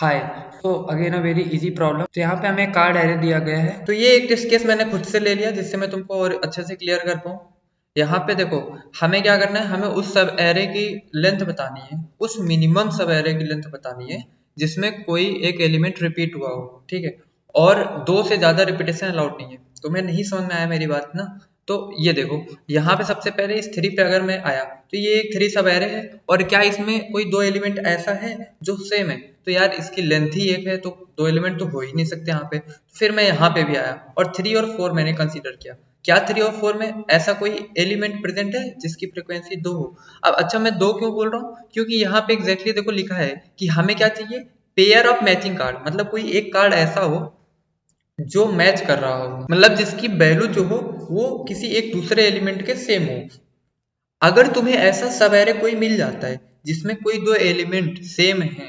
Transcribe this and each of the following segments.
हाय। तो again a very easy problem. तो यहाँ पे हमें कार्ड एरे दिया गया है, तो ये एक टेस्ट केस मैंने खुद से ले लिया जिससे मैं तुमको और अच्छे से क्लियर कर पाऊँ। यहाँ पे देखो, हमें क्या करना है, हमें उस सब एरे की लेंथ बतानी है, उस मिनिमम सब एरे की लेंथ बतानी है जिसमें कोई एक एलिमेंट रिपीट हुआ हो, ठीक है। और दो से ज्यादा रिपीटेशन अलाउड नहीं है। तुम्हें नहीं समझ में आया मेरी बात ना? तो ये देखो, यहाँ पे सबसे पहले इस थ्री पे अगर मैं आया तो ये एक थ्री सब एरे है, और क्या इसमें कोई दो एलिमेंट ऐसा है जो सेम है? तो यार इसकी लेंथ ही एक है, तो दो एलिमेंट तो हो ही नहीं सकते यहाँ पे। फिर मैं यहाँ पे भी आया और थ्री और फोर मैंने कंसीडर किया। क्या थ्री और फोर में ऐसा कोई एलिमेंट प्रेजेंट है जिसकी फ्रीक्वेंसी दो हो? अब अच्छा, मैं दो क्यों बोल रहा हूँ? क्योंकि यहाँ पे एग्जैक्टली देखो लिखा है कि हमें क्या चाहिए, पेयर ऑफ मैचिंग कार्ड। मतलब कोई एक कार्ड ऐसा हो जो मैच कर रहा हो, मतलब जिसकी वैल्यू जो हो वो किसी एक दूसरे एलिमेंट के सेम हो। अगर तुम्हें ऐसा सब एरे कोई मिल जाता है जिसमें कोई दो एलिमेंट सेम हैं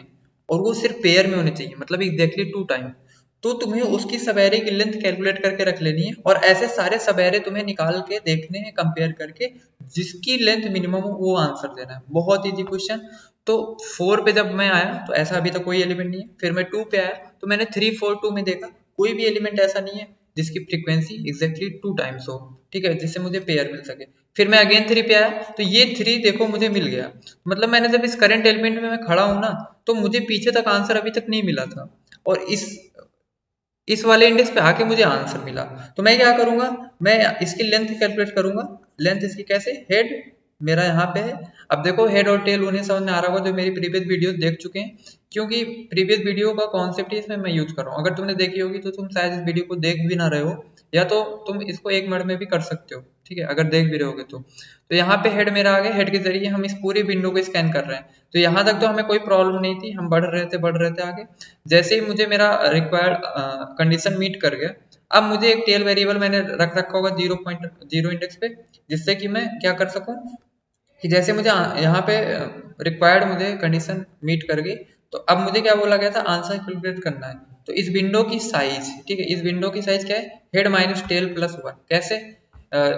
और वो सिर्फ पेयर में होने चाहिए, मतलब एग्जैक्टली टू टाइम, तो तुम्हें उसकी सब एरे की लेंथ कैलकुलेट करके रख लेनी है, और ऐसे सारे सब एरे तुम्हें निकाल के देखने हैं कंपेयर करके, जिसकी लेंथ मिनिमम हो वो आंसर देना है। बहुत इजी क्वेश्चन। तो फोर पे जब मैं आया तो ऐसा अभी तक कोई एलिमेंट नहीं है। फिर मैं टू पे आया तो मैंने थ्री फोर टू में देखा, कोई भी एलिमेंट ऐसा नहीं है जिसकी फ्रीक्वेंसी एग्जैक्टली टू टाइम्स हो, ठीक है, जिससे मुझे पेयर मिल सके। फिर मैं अगेन थ्री पे आया तो ये थ्री देखो मुझे मिल गया। मतलब मैंने जब इस करंट एलिमेंट में मैं खड़ा हूं ना, तो मुझे पीछे तक आंसर अभी तक नहीं मिला था, और इस वाले इंडेक्स पे आके मुझे आंसर मिला। तो मैं क्या करूंगा, मैं इसकी लेंथ कैलकुलेट करूंगा। लेंथ इसकी कैसे, हेड मेरा यहाँ पे है। अब देखो, हेड और टेल उन्हें समझ में आ रहा होगा जो मेरी प्रीवियस वीडियो देख चुके हैं, क्योंकि प्रीवियस वीडियो का कॉन्सेप्ट ही इसमें मैं यूज कर रहा हूँ। अगर तुमने देखी होगी तो तुम शायद इस वीडियो को देख भी ना रहे हो, या तो तुम इसको एक मिनट में भी कर सकते हो, ठीक है, अगर देख भी रहे होगे तो यहाँ पे हेड मेरा आ गया। हेड के जरिए हम इस पूरी विंडो को स्कैन कर रहे हैं। तो यहाँ तक तो हमें कोई प्रॉब्लम नहीं थी, हम बढ़ रहे थे आगे। जैसे ही मुझे मेरा रिक्वायर्ड कंडीशन मीट कर गया, अब मुझे एक टेल वेरिएबल मैंने रख रखा होगा 0.0 इंडेक्स पे, जिससे कि मैं क्या कर सकूं कि जैसे मुझे यहाँ पे रिक्वायर्ड मुझे कंडीशन मीट कर गई, तो अब मुझे क्या बोला गया था, आंसर कैलकुलेट करना है। तो इस विंडो की साइज, ठीक है, इस विंडो की साइज क्या है, head minus tail plus one. कैसे?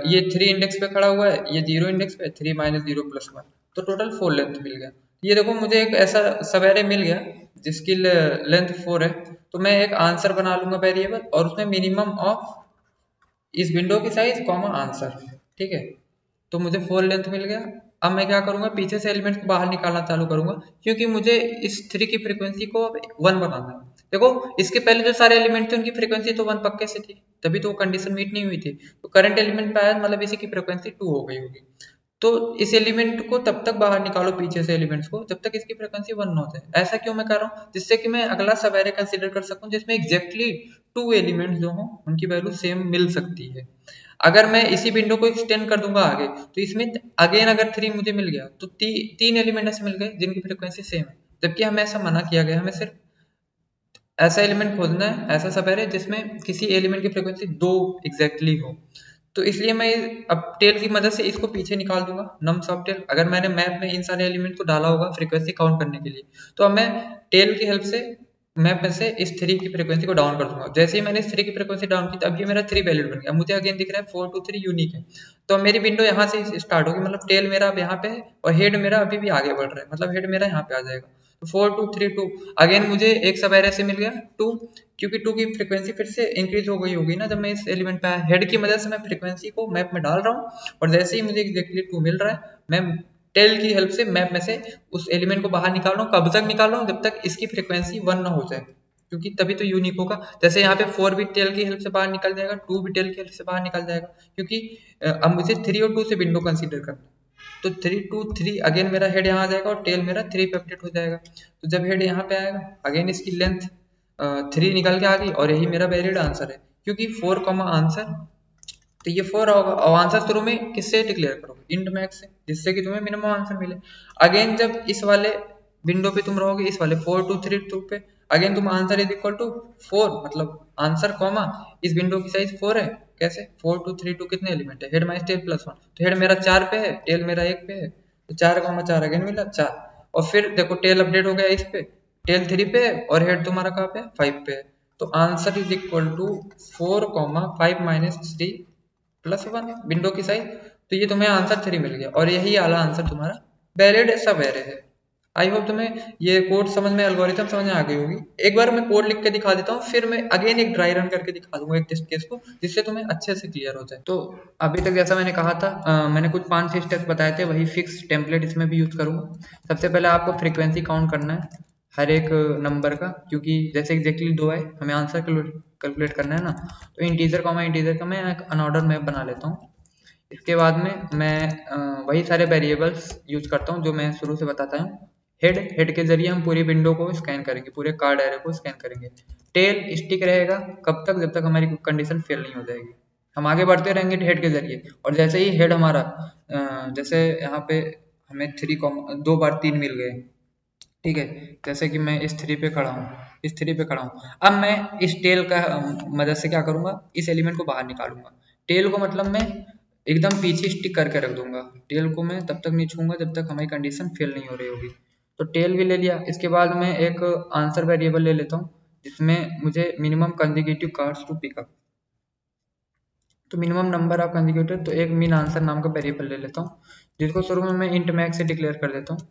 ये थ्री इंडेक्स पे खड़ा हुआ है, ये जीरो इंडेक्स पे, three minus zero plus one, तो टोटल फोर लेंथ मिल गया। ये देखो मुझे एक ऐसा सब एरे मिल गया जिसकी लेंथ फोर है। तो मैं एक आंसर बना लूंगा वेरिएबल, और उसमें मिनिमम ऑफ इस विंडो की साइज कॉमा आंसर, ठीक है। तो मुझे फोर लेंथ मिल गया। अब मैं क्या करूंगा, पीछे से एलिमेंट्स को बाहर निकालना चालू करूंगा, क्योंकि मुझे इस थ्री की फ्रीक्वेंसी को अब वन बनाना है। देखो, इसके पहले जो सारे एलिमेंट थे उनकी फ्रीक्वेंसी तो वन पक्के से थी, तभी तो वो कंडीशन मीट नहीं हुई थी। तो करंट एलिमेंट पे आया, मतलब इसी की फ्रीक्वेंसी टू हो गई होगी। तो इस एलिमेंट को तब तक बाहर निकालो, पीछे से एलिमेंट्स को, जब तक इसकी फ्रीक्वेंसी वन ना हो जाए। ऐसा क्यों मैं कर रहा हूँ, जिससे कि मैं अगला सब एरे कंसीडर कर सकूं जिसमें एग्जैक्टली टू एलिमेंट्स जो हों उनकी वैल्यू सेम मिल सकती है। अगर मैं इसी विंडो को एक्सटेंड कर दूंगा आगे, तो इसमें अगेन अगर थ्री मुझे मिल गया तो तीन एलिमेंट ऐसे मिल गए जिनकी फ्रीक्वेंसी सेम है, जबकि हमें ऐसा मना किया गया, हमें सिर्फ ऐसा एलिमेंट खोजना है, ऐसा सब एरे जिसमें किसी एलिमेंट की फ्रीक्वेंसी दो एग्जैक्टली हो। तो इसलिए मैं अब टेल की मदद से इसको पीछे निकाल दूंगा, नम सब टेल। अगर मैंने मैप में इन सारे एलिमेंट को डाला होगा फ्रीक्वेंसी काउंट करने के लिए, तो अब मैं टेल की हेल्प से मैप में से इस थ्री की फ्रीक्वेंसी को डाउन कर दूंगा। जैसे ही मैंने इस थ्री की फ्रीक्वेंसी डाउन की, तो अब ये मेरा थ्री वैलिड बन गया। मुझे अगेन दिख रहा है फोर टू थ्री यूनिक है। तो अब मेरी विंडो यहाँ से स्टार्ट होगी, मतलब टेल मेरा अब यहाँ पे है और हेड मेरा अभी भी आगे बढ़ रहा है, मतलब हेड मेरा यहाँ पे आ जाएगा। तो four two three two, again मुझे एक सब एरे से मिल गया टू, क्योंकि टू की फ्रीक्वेंसी फिर से इंक्रीज हो गई होगी ना जब मैं इस एलिमेंट पे आया। हेड की मदद से मैं फ्रीक्वेंसी को मैप में डाल रहा हूँ, और जैसे ही मुझे एग्जैक्टली टू मिल रहा है, मैं टेल की हेल्प से मैप में से उस एलिमेंट को बाहर निकाल रहा हूँ। कब तक निकाल रहा हूँ, जब तक इसकी फ्रीक्वेंसी वन ना हो जाए, क्योंकि तभी तो यूनिक होगा। जैसे यहाँ पे फोर भी टेल की हेल्प से बाहर निकल जाएगा, टू भी टेल की हेल्प से बाहर निकल जाएगा, क्योंकि अब मुझे थ्री और टू से विंडो कंसीडर करना है। तो थ्री टू थ्री, अगेन मेरा हेड यहाँ आ जाएगा और टेल मेरा थ्री पे अपडेट हो जाएगा। तो जब हेड यहाँ पे आएगा, अगेन इसकी लेंथ थ्री निकल के आ गई, और यही मेरा वैलिड आंसर है, क्योंकि फोर कॉमा आंसर, तो ये फोर होगा। और आंसर शुरू में किससे डिक्लेयर करोगे, इंट मैक्स से, जिससे कि तुम्हें मिनिमम आंसर मिले। अगेन जब इस वाले विंडो पे तुम रहोगे, इस वाले फोर टू थ्री टू पे, अगेन तुम answer is equal to four, मतलब आंसर कॉमा इस विंडो की साइज फोर है। कैसे, फोर टू थ्री टू कितने एलिमेंट है, head minus tail plus one, तो हेड मेरा चार पे है, टेल मेरा एक पे है, तो चार कॉमा चार अगेन मिला चार। और फिर देखो टेल अपडेट हो गया इस पे, टेल थ्री पे है और हेड तुम्हारा कहाँ पे है, फाइव पे है। तो answer is equal to four comma five minus three plus one, window की साइज। तो ये तुम्हें आंसर थ्री मिल गया, और यही आला आंसर तुम्हारा वैलिड सब एरे है। आई होप तुम्हें ये कोड समझ में, एल्गोरिथम समझ में आ गई होगी। एक बार मैं कोड लिख के दिखा देता हूँ, फिर मैं अगेन एक ड्राई रन करके दिखा दूंगा एक टेस्ट केस को, जिससे तुम्हें अच्छे से क्लियर हो जाए। तो अभी तक जैसा मैंने कहा था, मैंने कुछ 5-6 स्टेप्स बताए थे, वही फिक्स टेम्पलेट इसमें भी यूज करूंगा। सबसे पहले आपको फ्रीक्वेंसी काउंट करना है हर एक नंबर का, क्योंकि जैसे एग्जैक्टली 2 है, हमें आंसर कैलकुलेट करना है ना। तो इंटीजर का मैं एक अनऑर्डर मैप बना लेता हूँ। इसके बाद में मैं वही सारे वेरिएबल्स यूज करता हूँ जो मैं शुरू से बताता हूँ। हेड के जरिए हम पूरी विंडो को स्कैन करेंगे, पूरे कार्ड एरे को स्कैन करेंगे। टेल स्टिक रहेगा कब तक, जब तक हमारी कंडीशन फेल नहीं हो जाएगी। हम आगे बढ़ते रहेंगे हेड के जरिए, और जैसे ही हेड हमारा जैसे यहाँ पे हमें 2 बार 3 मिल गए, ठीक है। जैसे कि मैं इस 3 पे खड़ा हूँ, इस 3 पे खड़ा हूँ, अब मैं इस टेल का मदद से क्या करूंगा, इस एलिमेंट को बाहर निकालूंगा। टेल को मतलब मैं एकदम पीछे स्टिक करके रख दूंगा। टेल को मैं तब तक नहीं छूंगा जब तक हमारी कंडीशन फेल नहीं हो रही होगी। तो टेल भी ले लिया। इसके बाद मैं एक आंसर वेरिएबल ले लेता हूँ, जिसमें मुझे minimum consecutive cards to pick up, तो मिनिमम नंबर ऑफ कंसेक्यूटिव, तो एक मीन आंसर नाम का वेरिएबल ले लेता हूँ, जिसको शुरू में मैं इंट मैक्स से डिक्लेयर कर देता हूँ।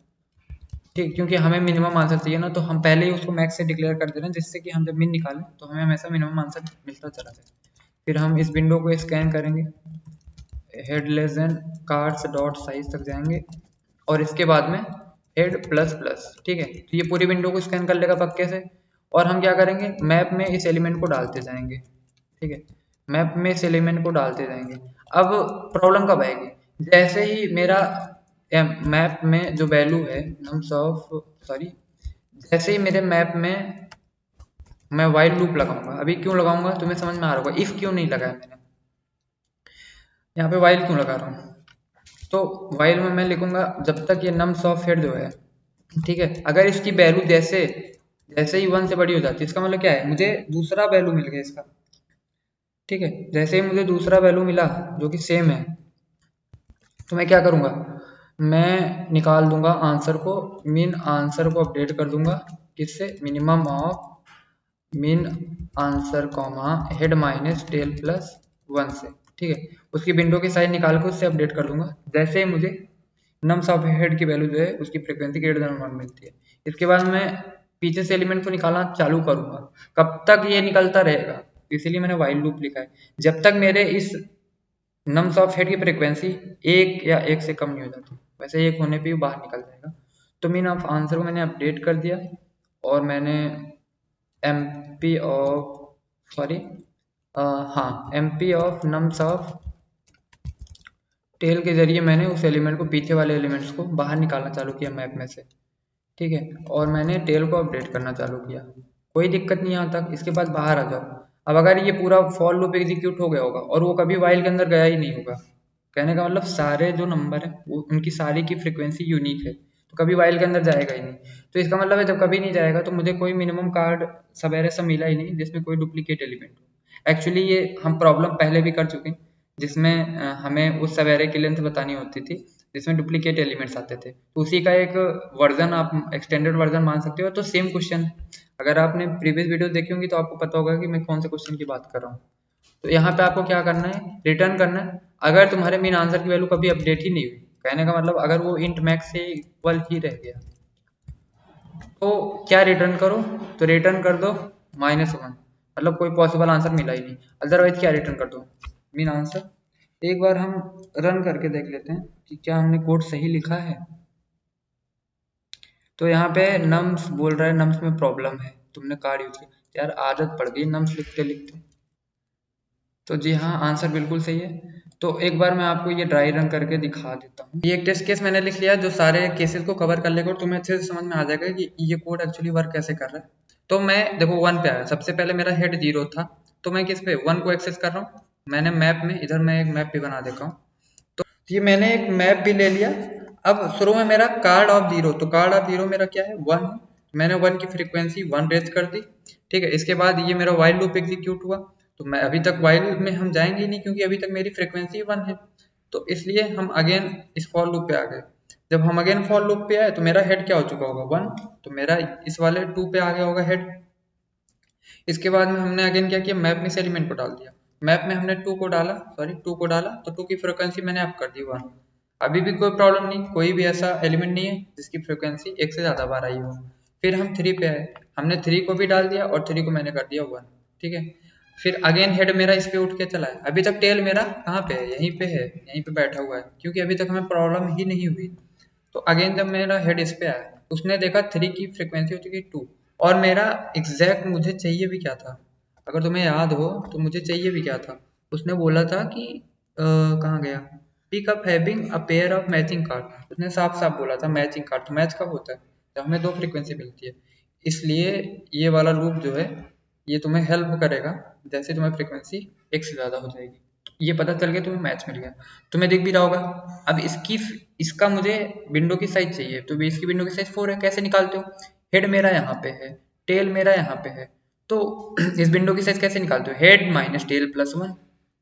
ठीक, क्योंकि हमें मिनिमम आंसर चाहिए ना, तो हम पहले ही उसको मैक्स से डिक्लेयर कर दे रहे हैं, जिससे कि हम जब मिन निकालें तो हमें हमेशा मिनिमम आंसर मिलता चला जाए। फिर हम इस विंडो को स्कैन करेंगे, head less than cards dot size तक जाएंगे, और इसके बाद में हेड प्लस प्लस, ठीक है। तो ये पूरी विंडो को स्कैन कर लेगा पक्के से। और हम क्या करेंगे, मैप में इस एलिमेंट को डालते जाएंगे, ठीक है। मैप में इस एलिमेंट को डालते जाएंगे। अब प्रॉब्लम कब आएगी, जैसे ही मेरा मैप में जो वैल्यू है नम्स ऑफ, सॉरी, जैसे ही मेरे मैप में मैं वाइल लूप लगाऊंगा। अभी क्यों लगाऊंगा तुम्हें समझ में आ रहा होगा, इफ क्यों नहीं लगाया मैंने, यहाँ पे वाइल क्यों लगा रहा हूँ। तो वाइल में मैं लिखूंगा जब तक ये नम्स ऑफ हेड जो है, ठीक है, अगर इसकी वैल्यू जैसे जैसे ही 1 से बड़ी हो जाती है, इसका मतलब क्या है, मुझे दूसरा वैल्यू मिल गया इसका, ठीक है। जैसे ही मुझे दूसरा वैल्यू मिला जो कि सेम है, तो मैं क्या करूंगा, मैं निकाल दूंगा आंसर को, मीन आंसर को अपडेट कर दूंगा किससे, minimum of mean answer comma head minus tail plus 1 से, ठीक है। उसकी विंडो की साइज निकाल के उससे अपडेट कर दूंगा, जैसे ही मुझे नम्स ऑफ हेड की वैल्यू जो है उसकी फ्रीक्वेंसी ग्रेटर देन 1 मिलती है। इसके बाद मैं पीछे से एलिमेंट को निकालना चालू करूंगा, कब तक ये निकलता रहेगा, इसीलिए मैंने वाइल लूप लिखा है, जब तक मेरे इस नम्स ऑफ हेड की फ्रीक्वेंसी 1 या 1 से कम नहीं हो जाती। वैसे 1 होने पे भी बाहर निकल जाएगा। तो मीन ऑफ आंसर को मैंने अपडेट कर दिया, और मैंने एम पी ऑफ, सॉरी, हाँ, M P of nums of tail के जरिए मैंने उस एलिमेंट को, पीछे वाले एलिमेंट्स को बाहर निकालना चालू किया मैप में से, ठीक है। और मैंने टेल को अपडेट करना चालू किया, कोई दिक्कत नहीं यहाँ तक। इसके बाद बाहर आ जाओ। अब अगर ये पूरा फॉर लूप एग्जीक्यूट हो गया होगा और वो कभी वाइल के अंदर गया ही नहीं होगा, कहने का मतलब सारे जो नंबर है वो उनकी सारी की फ्रीक्वेंसी यूनिक है, तो कभी वाइल के अंदर जाएगा ही नहीं। तो इसका मतलब है जब कभी नहीं जाएगा तो मुझे कोई मिनिमम कार्ड सवेरे से मिला ही नहीं जिसमें कोई डुप्लीकेट एलिमेंट हो। एक्चुअली ये हम प्रॉब्लम पहले भी कर चुके हैं, जिसमें हमें उस सवेरे की लेंथ बतानी होती थी, जिसमें डुप्लीकेट एलिमेंट्स आते थे। तो उसी का एक वर्जन, आप एक्सटेंडेड वर्जन मान सकते हो। तो सेम क्वेश्चन, अगर आपने प्रीवियस वीडियो देखी होंगी तो आपको पता होगा कि मैं कौन से क्वेश्चन की बात कर रहा हूँ। तो यहाँ पे आपको क्या करना है, रिटर्न करना है। अगर तुम्हारे मेन आंसर की वैल्यू कभी अपडेट ही नहीं हुई, कहने का मतलब अगर वो इंट मैक्स से इक्वल ही रह गया, तो क्या रिटर्न करो, तो रिटर्न कर दो -1, मतलब कोई पॉसिबल आंसर मिला ही नहीं। अदरवाइज क्या रिटर्न कर दो, मीन आंसर। एक बार हम रन करके देख लेते हैं कि क्या हमने कोड सही लिखा है। तो यहाँ पे नम्स बोल रहा है, नम्स में प्रॉब्लम है, तुमने कार्ड यूज किया। यार आदत पड़ गई नम्स लिखते लिखते। तो जी हाँ, आंसर बिल्कुल सही है। तो एक बार मैं आपको ये ड्राई रन करके दिखा देता हूँ। ये एक टेस्ट केस मैंने लिख लिया जो सारे केसेस को कवर कर लेगा, और तुम्हें अच्छे से समझ में आ जाएगा कि ये कोड एक्चुअली वर्क कैसे कर रहा है। तो मैं देखो 1 पे आया, सबसे पहले मेरा हेड 0 था, तो मैं किस पे 1 को एक्सेस कर रहा हूँ। मैंने मैप में, इधर मैं एक मैप भी बना देता हूँ। तो ये मैंने एक मैप भी ले लिया। अब शुरू में मेरा कार्ड ऑफ 0, तो कार्ड ऑफ 0 मेरा क्या है, 1। मैंने 1 की फ्रीक्वेंसी 1 रेज कर दी, ठीक है। इसके बाद ये मेरा वाइल लूप एग्जीक्यूट हुआ, तो मैं अभी तक वाइल में हम जाएंगे ही नहीं, क्योंकि अभी तक मेरी फ्रीक्वेंसी 1 है। तो इसलिए हम अगेन इस फॉर लूप पे आ गए। जब हम अगेन फॉर लूप पे आए तो मेरा हेड क्या हो चुका होगा, 1, तो मेरा इस वाले 2 पे आ गया होगा हेड। इसके बाद में हमने अगेन क्या किया, मैप में इस एलिमेंट को डाल दिया। मैप में हमने 2 को डाला, सॉरी 2 को डाला, तो 2 की फ्रीक्वेंसी मैंने अप कर दी 1। अभी भी कोई प्रॉब्लम नहीं, कोई भी ऐसा एलिमेंट नहीं है जिसकी फ्रिक्वेंसी एक से ज़्यादा बार आई हो। फिर हम 3 पे आए, हमने 3 को भी डाल दिया और 3 को मैंने कर दिया 1। ठीक है, फिर अगेन हेड मेरा इस पे उठ के चला है। अभी तक टेल मेरा कहाँ पे है, यहीं पे है, यहीं पे बैठा हुआ है, क्योंकि अभी तक हमें प्रॉब्लम ही नहीं हुई। तो अगेन जब मेरा हेड इस पे आया, उसने देखा 3 की फ्रिक्वेंसी हो चुकी 2, और मेरा एग्जैक्ट मुझे चाहिए भी क्या था, अगर तुम्हें याद हो तो मुझे चाहिए भी क्या था। उसने बोला था कि कहाँ गया, pick up having a pair of matching card. उसने साफ साफ बोला था मैचिंग कार्ड। तो मैच कब होता है, जब हमें 2 फ्रीक्वेंसी मिलती है। इसलिए ये वाला लूप जो है ये तुम्हें हेल्प करेगा, जैसे तुम्हें फ्रीक्वेंसी एक से ज़्यादा हो जाएगी। ये पता चल गया तुम्हें मैच मिल गया, तुम्हें दिख भी रहा होगा। अब इसका मुझे विंडो की साइज चाहिए, तो भी इसकी विंडो की साइज 4 है। कैसे निकालते हो, हेड मेरा यहाँ पे है, टेल मेरा यहाँ पे है, तो इस विंडो की साइज कैसे निकालते हो, हेड माइनस टेल प्लस 1।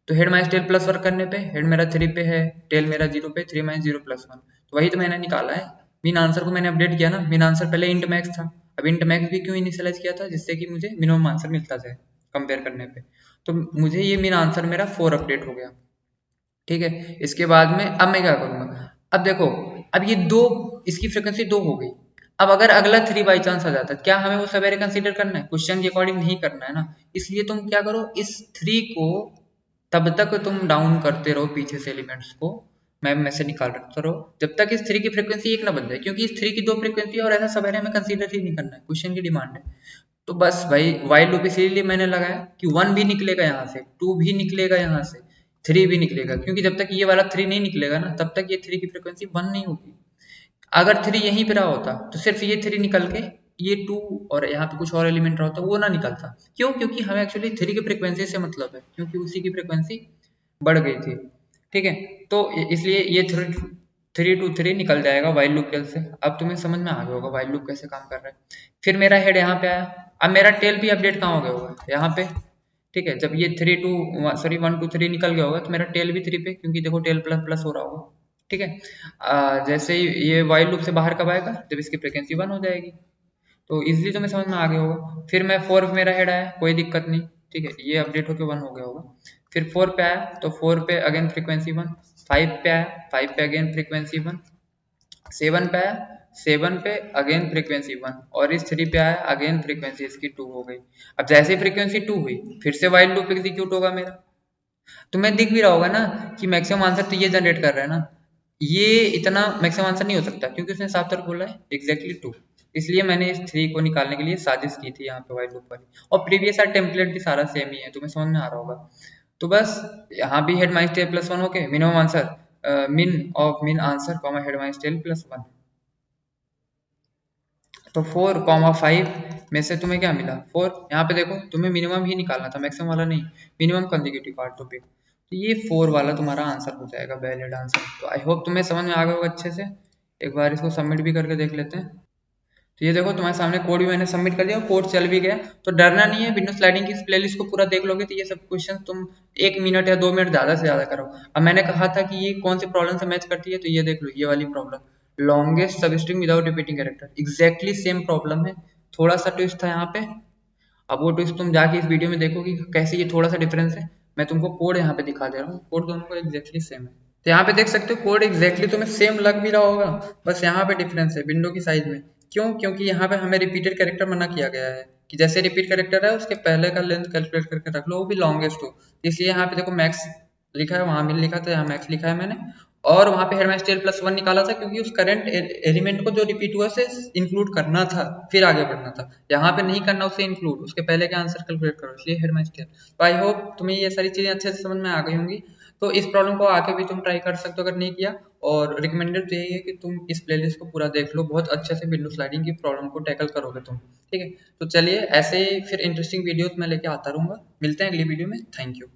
तो हेड माइनस टेल प्लस 1 करने पे हेड मेरा 3 पे है, टेल मेरा 0 पे, 3 माइनस 0 प्लस 1। तो वही तो मैंने निकाला है। मीन आंसर को मैंने अपडेट किया ना, मीन आंसर पहले इंट मैक्स था, अब इंट मैक्स भी क्यों इनिशियलाइज किया था, जिससे कि मुझे मिनिमम आंसर मिलता जाए कंपेयर करने पे। तो मुझे ये मीन आंसर मेरा 4 अपडेट हो गया। ठीक है, इसके बाद में अब मैं क्या करूंगा, अब देखो, अब ये 2, इसकी फ्रिक्वेंसी 2 हो गई। अब अगर अगला 3 बाई चांस आ जाता है, क्या हमें वो सवेरे कंसीडर करना है, क्वेश्चन के अकॉर्डिंग नहीं करना है ना। इसलिए तुम क्या करो, इस 3 को तब तक तुम डाउन करते रहो पीछे से एलिमेंट्स को, मैप में से निकाल रखते रहो, जब तक इस 3 की फ्रिक्वेंसी एक ना बन जाए, क्योंकि इस 3 की 2 फ्रिक्वेंसी और ऐसा सवेरे हमें कंसीडर ही नहीं करना है, क्वेश्चन की डिमांड है। तो बस भाई वाइल लूप इसीलिए मैंने लगाया कि 1 भी निकलेगा यहाँ से, 2 भी निकलेगा यहाँ से, 3 भी निकलेगा, क्योंकि जब तक ये वाला 3 नहीं निकलेगा ना, तब तक ये 3 की फ्रिक्वेंसी 1 नहीं होगी। अगर 3 यहीं पे रहा होता तो सिर्फ ये 3 निकल के ये 2 और यहाँ पे कुछ और एलिमेंट रहा होता, वो ना निकलता। क्यों, क्योंकि हमें एक्चुअली 3 की फ्रिक्वेंसी से मतलब है, क्योंकि उसी की फ्रिक्वेंसी बढ़ गई थी। ठीक है, तो इसलिए ये 3 to 3 निकल जाएगा वाइल लूप से। अब तुम्हें समझ में आ गया होगा वाइल लूप कैसे काम कर रहा है। फिर मेरा हेड यहाँ पे आया, अब मेरा टेल भी अपडेट कहाँ हो गया होगा, यहाँ पे। ठीक है, जब ये 1 to 3 निकल गया होगा तो मेरा टेल भी 3 पे, क्योंकि देखो टेल प्लस प्लस हो रहा होगा। ठीक है, जैसे ही ये वाइल लूप से बाहर कब आएगा, जब इसकी फ्रिक्वेंसी 1 हो जाएगी। तो इजीली तुम्हें समझ में आ गया होगा। फिर मैं 4 पे मेरा हेड आया, कोई दिक्कत नहीं। ठीक है, ये अपडेट होकर 1 हो गया होगा। फिर 4 पे आया तो 4 पे अगेन फ्रीक्वेंसी 1। 5 पे आया, 5 पे अगेन फ्रीक्वेंसी 1। 7 पे आया, 7 पे अगेन फ्रीक्वेंसी 1, और इस 3 पे आया, अगेन फ्रीक्वेंसी इसकी 2 हो गई। अब जैसे ही फ्रीक्वेंसी 2 हुई, फिर से वाइल लूप एग्जीक्यूट होगा मेरा। तुम्हें दिख भी रहा होगा ना कि मैक्सिमम आंसर तो ये जनरेट कर रहा है ना, ये इतना मैक्सिमम आंसर नहीं हो सकता, क्योंकि उसने साफ तौर बोला है एग्जैक्टली 2। इसलिए मैंने इस 3 को निकालने के लिए साजिश की थी यहाँ पे वाइल लूप वाली। और प्रीवियस टेम्पलेट भी सारा सेम ही है, तुम्हें समझ में आ रहा होगा। तो बस यहाँ भी हेड माइनस टेल प्लस 1 होके मिनिमम आंसर मिन answer comma head minus tail plus 1। तो 4, 5 में से तुम्हें क्या मिला, 4। यहाँ पे देखो तुम्हें मिनिमम ही निकालना था, मैक्सिमम वाला नहीं, मिनिमम कंसेक्यूटिव पार्ट टॉपिक। तो ये 4 वाला तुम्हारा आंसर हो जाएगा, वैलिड आंसर। तो आई होप तुम्हें समझ में आ गया होगा अच्छे से। एक बार इसको सबमिट भी करके देख लेते हैं। तो ये देखो तुम्हारे सामने कोड भी मैंने सबमिट कर दिया, कोड चल भी गया। तो डरना नहीं है, विंडो स्लाइडिंग की इस प्लेलिस्ट को पूरा देख लोगे तो ये सब क्वेश्चन तुम 1 मिनट या 2 मिनट ज़्यादा से ज़्यादा करो। अब मैंने कहा था कि ये कौन सी प्रॉब्लम से मैच करती है, तो ये देख लो, ये वाली problem, longest substring without repeating character, exactly same problem है। थोड़ा सा ट्विस्ट था यहाँ पे। अब वो ट्विस्ट तुम जाके इस वीडियो में देखोगे कैसे ये थोड़ा सा डिफरेंस है। मैं तुमको कोड यहाँ पे दिखा दे रहा हूँ, कोड दोनों को एग्जैक्टली सेम है। तो यहाँ पे देख सकते हो कोड एग्जैक्टली तुम्हें सेम लग भी रहा होगा, बस यहाँ पे डिफरेंस है विंडो की साइज में। क्यों, क्योंकि यहाँ पे हमें रिपीटेड कैरेक्टर मना किया गया है कि जैसे रिपीट कैरेक्टर है उसके पहले का लेंथ कैलकुलेट करके रख लो, वो भी लॉन्गेस्ट हो। इसलिए यहाँ पे देखो मैक्स लिखा है, वहां मिल लिखा था, यहाँ मैक्स लिखा है मैंने। और वहां पे हेड टेल प्लस 1 निकाला था, क्योंकि उस करंट एलिमेंट को जो रिपीट हुआ से इंक्लूड करना था, फिर आगे बढ़ना था। यहाँ पे नहीं करना उसे इंक्लूड, उसके पहले के आंसर कैलकुलेट करो, इसलिए हेड टेल। तो आई होप तुम्हें ये सारी चीजें अच्छे से समझ में आ गई होंगी। तो इस प्रॉब्लम को आके भी तुम ट्राई कर सकते हो अगर नहीं किया। और रिकमेंडेड तो यही है कि तुम इस प्लेलिस्ट को पूरा देख लो, बहुत अच्छे से विंडो स्लाइडिंग की प्रॉब्लम को टैकल करोगे तुम। ठीक है, तो चलिए ऐसे ही फिर इंटरेस्टिंग वीडियोस मैं लेके आता रहूंगा। मिलते हैं अगली वीडियो में, थैंक यू।